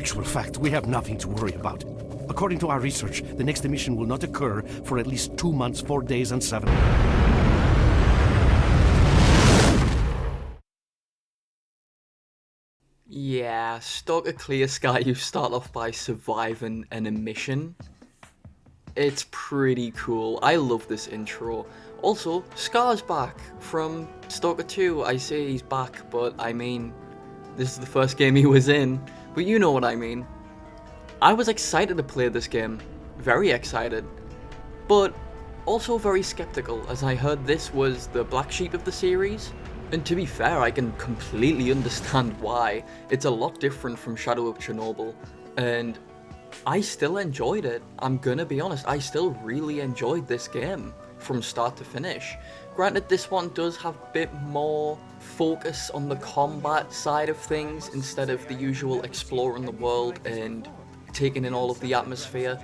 actual fact, we have nothing to worry about. According to our research, the next emission will not occur for at least 2 months, 4 days, and 7... Yeah, Stalker Clear Sky, you start off by surviving an emission. It's pretty cool. I love this intro. Also, Scar's back from Stalker 2. I say he's back, but I mean, this is the first game he was in, but you know what I mean. I was excited to play this game, very excited, but also very skeptical as I heard this was the black sheep of the series. And to be fair, I can completely understand why. It's a lot different from Shadow of Chernobyl, and I still enjoyed it. I'm gonna be honest, I still really enjoyed this game from start to finish. Granted, this one does have a bit more focus on the combat side of things instead of the usual exploring the world and taking in all of the atmosphere.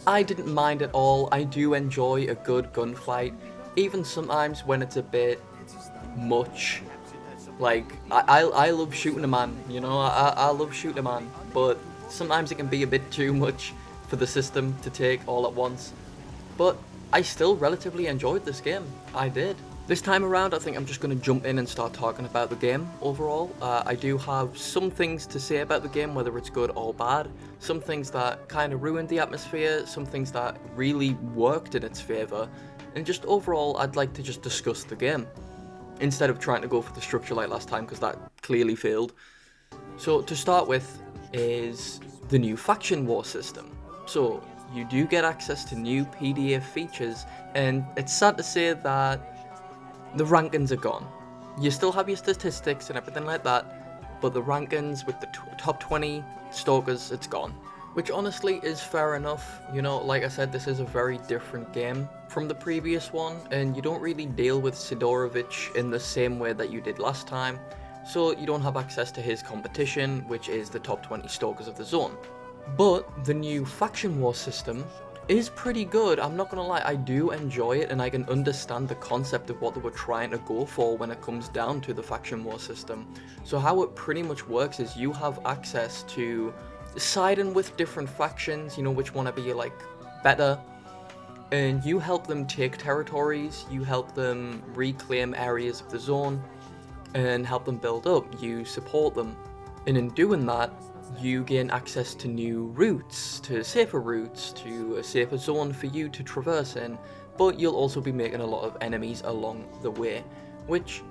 I didn't mind at all. I do enjoy a good gunfight, even sometimes when it's a bit much. Like, I love shooting a man, you know, I love shooting a man, but sometimes it can be a bit too much for the system to take all at once. But I still relatively enjoyed this game, I did. This time around, I think I'm just going to jump in and start talking about the game overall. I do have some things to say about the game, whether it's good or bad. Some things that kind of ruined the atmosphere, some things that really worked in its favour, and just overall, I'd like to just discuss the game, instead of trying to go for the structure like last time, because that clearly failed. So to start with is the new faction war system. So you do get access to new PDF features, and it's sad to say that the rankings are gone. You still have your statistics and everything like that, but the rankings with the top 20 stalkers, it's gone. Which honestly is fair enough. You know, like I said, this is a very different game from the previous one, and you don't really deal with Sidorovich in the same way that you did last time, so you don't have access to his competition, which is the top 20 stalkers of the zone. But the new faction war system is pretty good. I'm not gonna lie, I do enjoy it, and I can understand the concept of what they were trying to go for when it comes down to the faction war system. So how it pretty much works is you have access to siding with different factions, you know, which want to be like better, and you help them take territories, you help them reclaim areas of the zone, and help them build up. You support them, and in doing that, you gain access to new routes, to a safer zone for you to traverse in, but you'll also be making a lot of enemies along the way, which,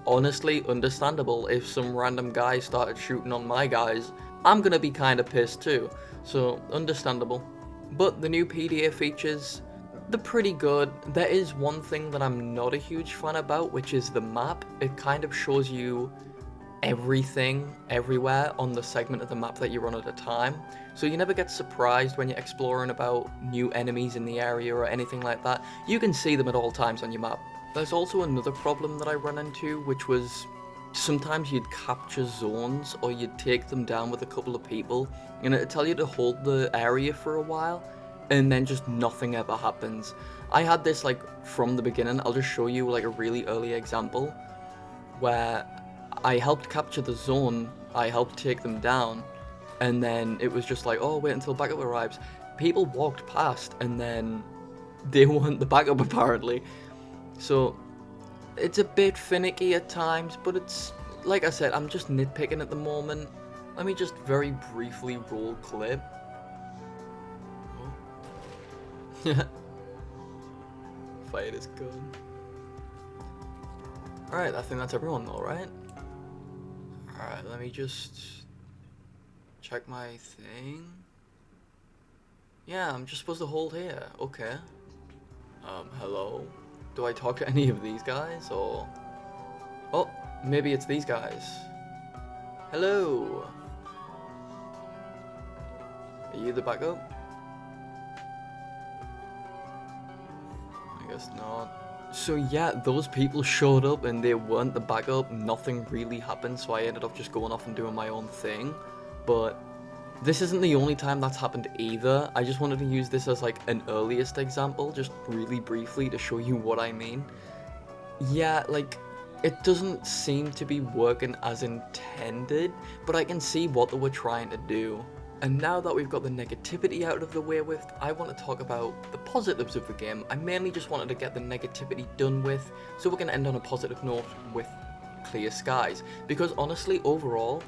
honestly, understandable. If some random guy started shooting on my guys, I'm gonna be kinda pissed too, so understandable. But the new PDF features, they're pretty good. There is one thing that I'm not a huge fan about, which is the map. It kind of shows you everything, everywhere on the segment of the map that you're on at a time, so you never get surprised when you're exploring about new enemies in the area or anything like that. You can see them at all times on your map. There's also another problem that I ran into, which was sometimes you'd capture zones or you'd take them down with a couple of people, and it'd tell you to hold the area for a while, and then just nothing ever happens. I had this like from the beginning. I'll just show you like a really early example where I helped capture the zone, I helped take them down, and then it was just like, oh, wait until backup arrives. People walked past and then they weren't the backup apparently. So it's a bit finicky at times, but it's, like I said, I'm just nitpicking at the moment. Let me just very briefly roll clip. Oh. Fight is good. Alright, I think that's everyone though, right? Alright, let me just check my thing. Yeah, I'm just supposed to hold here. Okay. Hello? Do I talk to any of these guys, or... Oh, maybe it's these guys. Hello? Are you the backup? I guess not. So yeah, those people showed up and they weren't the backup, nothing really happened, so I ended up just going off and doing my own thing. But this isn't the only time that's happened either. I just wanted to use this as like an earliest example, just really briefly to show you what I mean. Yeah, like, it doesn't seem to be working as intended, but I can see what they were trying to do. And now that we've got the negativity out of the way with, I want to talk about the positives of the game. I mainly just wanted to get the negativity done with, so we're going to end on a positive note with Clear Skies. Because honestly, overall,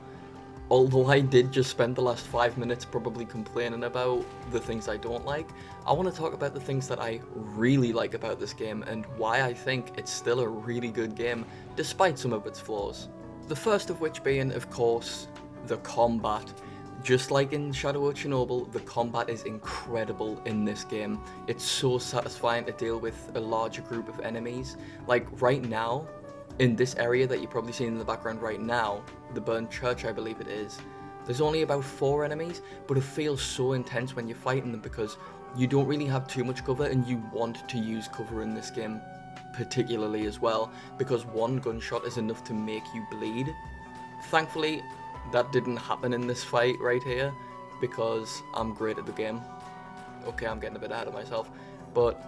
although I did just spend the last 5 minutes probably complaining about the things I don't like, I want to talk about the things that I really like about this game and why I think it's still a really good game, despite some of its flaws. The first of which being, of course, the combat. Just like in Shadow of Chernobyl, the combat is incredible in this game. It's so satisfying to deal with a larger group of enemies. Like right now, in this area that you're probably seeing in the background right now, the Burned Church I believe it is, there's only about 4 enemies, but it feels so intense when you're fighting them because you don't really have too much cover and you want to use cover in this game particularly as well, because one gunshot is enough to make you bleed. Thankfully, that didn't happen in this fight right here, because I'm great at the game. Okay, I'm getting a bit ahead of myself, but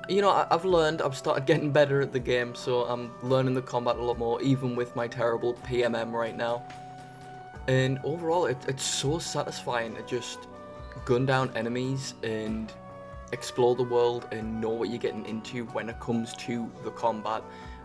you know, I've learned, I've started getting better at the game, so I'm learning the combat a lot more, even with my terrible PMM right now. And overall, it's so satisfying to just gun down enemies and explore the world and know what you're getting into when it comes to the combat.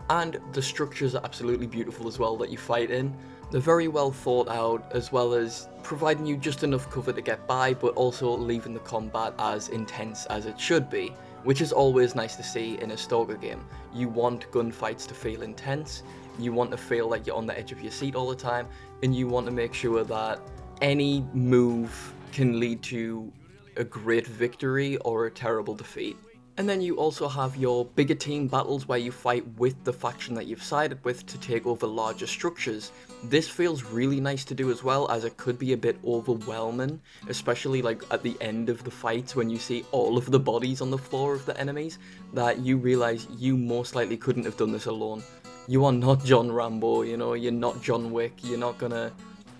And the structures are absolutely beautiful as well that you fight in. They're very well thought out, as well as providing you just enough cover to get by, but also leaving the combat as intense as it should be, which is always nice to see in a Stalker game. You want gunfights to feel intense, you want to feel like you're on the edge of your seat all the time, and you want to make sure that any move can lead to a great victory or a terrible defeat. And then you also have your bigger team battles where you fight with the faction that you've sided with to take over larger structures. This feels really nice to do as well, as it could be a bit overwhelming, especially like at the end of the fights when you see all of the bodies on the floor of the enemies, that you realize you most likely couldn't have done this alone. You are not John Rambo, you know, you're not John Wick, you're not gonna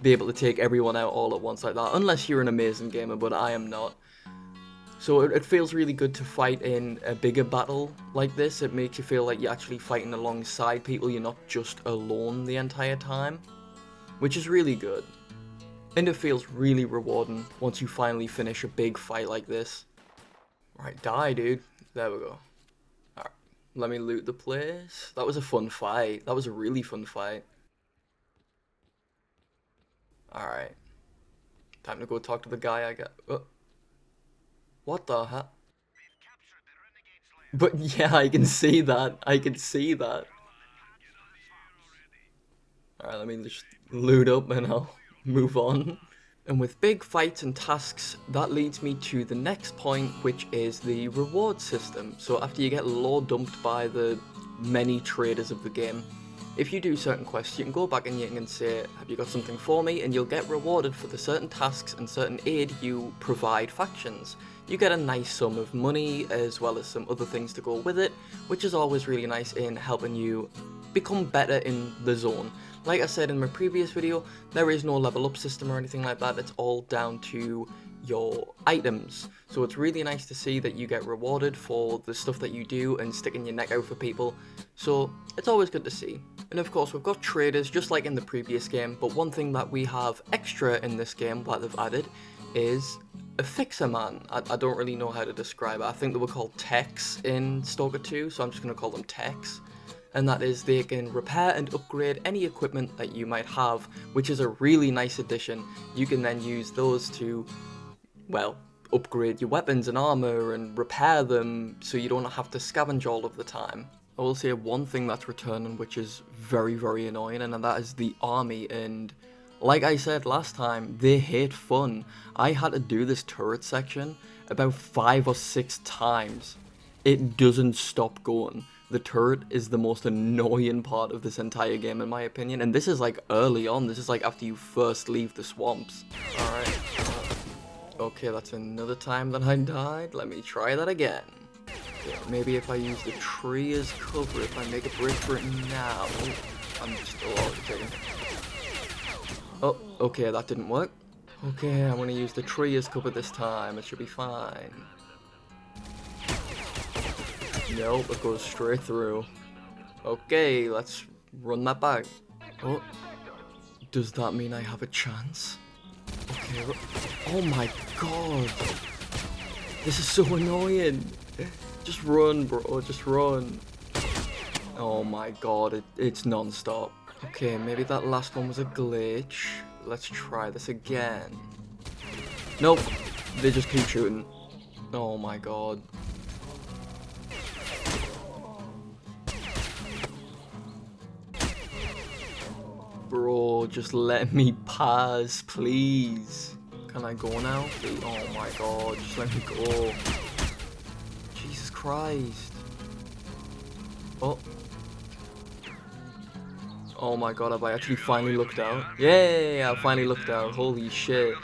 be able to take everyone out all at once like that, unless you're an amazing gamer, but I am not. So it feels really good to fight in a bigger battle like this. It makes you feel like you're actually fighting alongside people, you're not just alone the entire time, which is really good. And it feels really rewarding once you finally finish a big fight like this. Right, die dude. There we go. Alright, let me loot the place. That was a fun fight. That was a really fun fight. Alright. Time to go talk to the guy I got. Oh. What the heck? But yeah, I can see that. I can see that. Alright, let me just loot up and I'll move on. And with big fights and tasks, that leads me to the next point, which is the reward system. So after you get lore dumped by the many traders of the game, if you do certain quests, you can go back and you can say, have you got something for me? And you'll get rewarded for the certain tasks and certain aid you provide factions. You get a nice sum of money, as well as some other things to go with it, which is always really nice in helping you become better in the zone. Like I said in my previous video, there is no level up system or anything like that, it's all down to your items. So it's really nice to see that you get rewarded for the stuff that you do and sticking your neck out for people, so it's always good to see. And of course we've got traders just like in the previous game, but one thing that we have extra in this game that they've added is a fixer man. I don't really know how to describe it. I think they were called techs in Stalker 2, so I'm just going to call them techs. And that is they can repair and upgrade any equipment that you might have, which is a really nice addition. You can then use those to, well, upgrade your weapons and armor and repair them so you don't have to scavenge all of the time. I will say one thing that's returning which is very, very annoying, and that is the army. And like I said last time, they hate fun. I had to do this turret section about 5 or 6 times. It doesn't stop going. The turret is the most annoying part of this entire game in my opinion, and this is like early on, this is like after you first leave the swamps. Alright, okay, that's another time that I died. Let me try that again. Yeah, maybe if I use the tree as cover, if I make a break for it now. I'm still already taking. Oh, okay, that didn't work. Okay, I'm gonna use the tree as cover this time, it should be fine. Nope, it goes straight through. Okay, let's run that back. Oh, does that mean I have a chance? Okay, oh my god. This is so annoying. Just run, bro, just run. Oh my god, it's non-stop. Okay, maybe that last one was a glitch. Let's try this again. Nope, they just keep shooting. Oh my god. Bro, just let me pass, please. Can I go now? Please? Oh my god, just let me go. Jesus Christ. Oh. Oh my god, have I actually finally looked out? Yay, I finally looked out. Holy shit.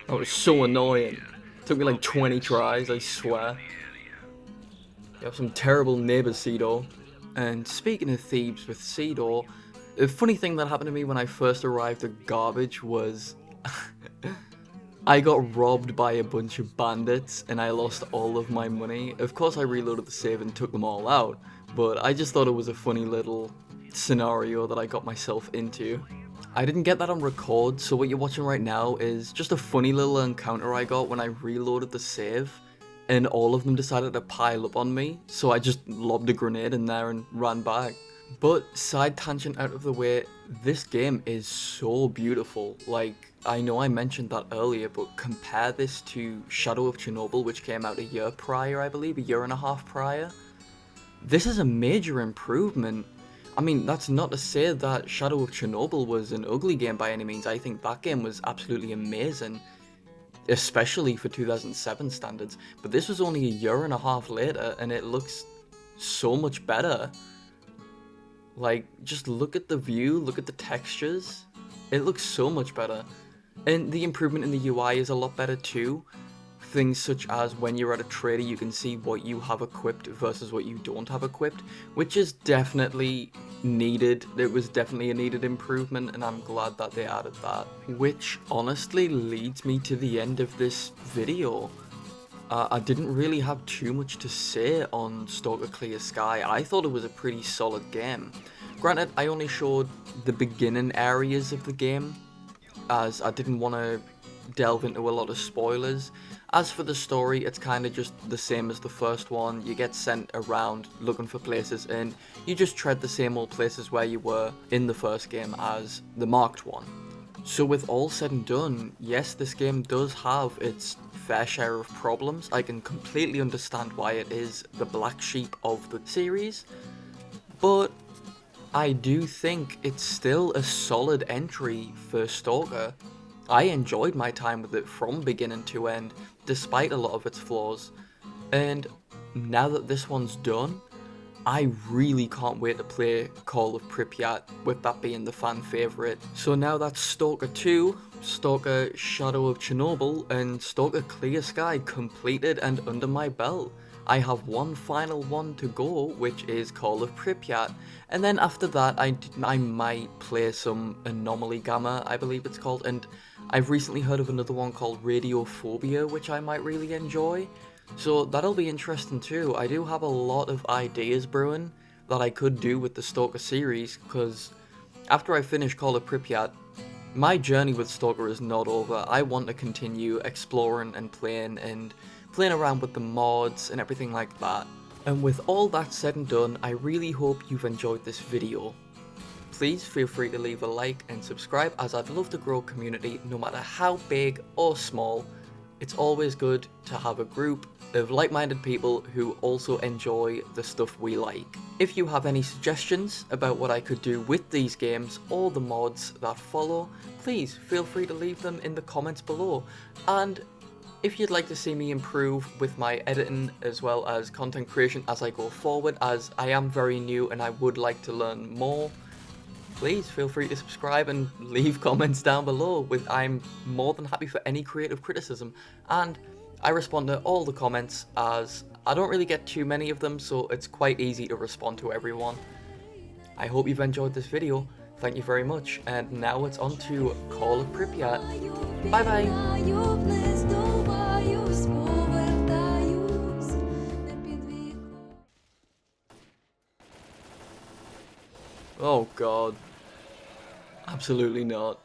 That was so annoying. Took me like 20 tries, I swear. You have some terrible neighbors, Cedo. And speaking of Thieves with Cedo, the funny thing that happened to me when I first arrived at Garbage was I got robbed by a bunch of bandits and I lost all of my money. Of course I reloaded the save and took them all out, but I just thought it was a funny little scenario that I got myself into. I didn't get that on record, so what you're watching right now is just a funny little encounter I got when I reloaded the save, and all of them decided to pile up on me, so I just lobbed a grenade in there and ran back. But side tangent out of the way, this game is so beautiful. Like, I know I mentioned that earlier, but compare this to Shadow of Chernobyl, which came out a year prior, I believe, a year and a half prior. This is a major improvement. I mean, that's not to say that Shadow of Chernobyl was an ugly game by any means. I think that game was absolutely amazing, especially for 2007 standards. But this was only a year and a half later, and it looks so much better. Like, just look at the view, look at the textures. It looks so much better. And the improvement in the UI is a lot better too. Things such as when you're at a trader, you can see what you have equipped versus what you don't have equipped, which is definitely needed. It was definitely a needed improvement, and I'm glad that they added that. Which honestly leads me to the end of this video. I didn't really have too much to say on Stalker Clear Sky. I thought it was a pretty solid game. Granted, I only showed the beginning areas of the game, as I didn't want to delve into a lot of spoilers. As for the story, it's kind of just the same as the first one. You get sent around looking for places, and you just tread the same old places where you were in the first game as the marked one. So with all said and done, yes, this game does have its fair share of problems. I can completely understand why it is the black sheep of the series, but I do think it's still a solid entry for Stalker. I enjoyed my time with it from beginning to end, despite a lot of its flaws, and now that this one's done, I really can't wait to play Call of Pripyat, with that being the fan favourite. So now that's Stalker 2, Stalker Shadow of Chernobyl, and Stalker Clear Sky completed and under my belt. I have one final one to go, which is Call of Pripyat, and then after that I might play some Anomaly Gamma, I believe it's called, and I've recently heard of another one called Radiophobia, which I might really enjoy. So that'll be interesting too. I do have a lot of ideas brewing that I could do with the Stalker series, because after I finish Call of Pripyat, my journey with Stalker is not over. I want to continue exploring and playing around with the mods and everything like that. And with all that said and done, I really hope you've enjoyed this video. Please feel free to leave a like and subscribe, as I'd love to grow a community no matter how big or small. It's always good to have a group of like-minded people who also enjoy the stuff we like. If you have any suggestions about what I could do with these games or the mods that follow, please feel free to leave them in the comments below. And if you'd like to see me improve with my editing as well as content creation as I go forward, as I am very new and I would like to learn more, please feel free to subscribe and leave comments down below. I'm more than happy for any creative criticism, and I respond to all the comments, as I don't really get too many of them, so it's quite easy to respond to everyone. I hope you've enjoyed this video. Thank you very much, and now it's on to Call of Pripyat. Bye bye! Oh god. Absolutely not.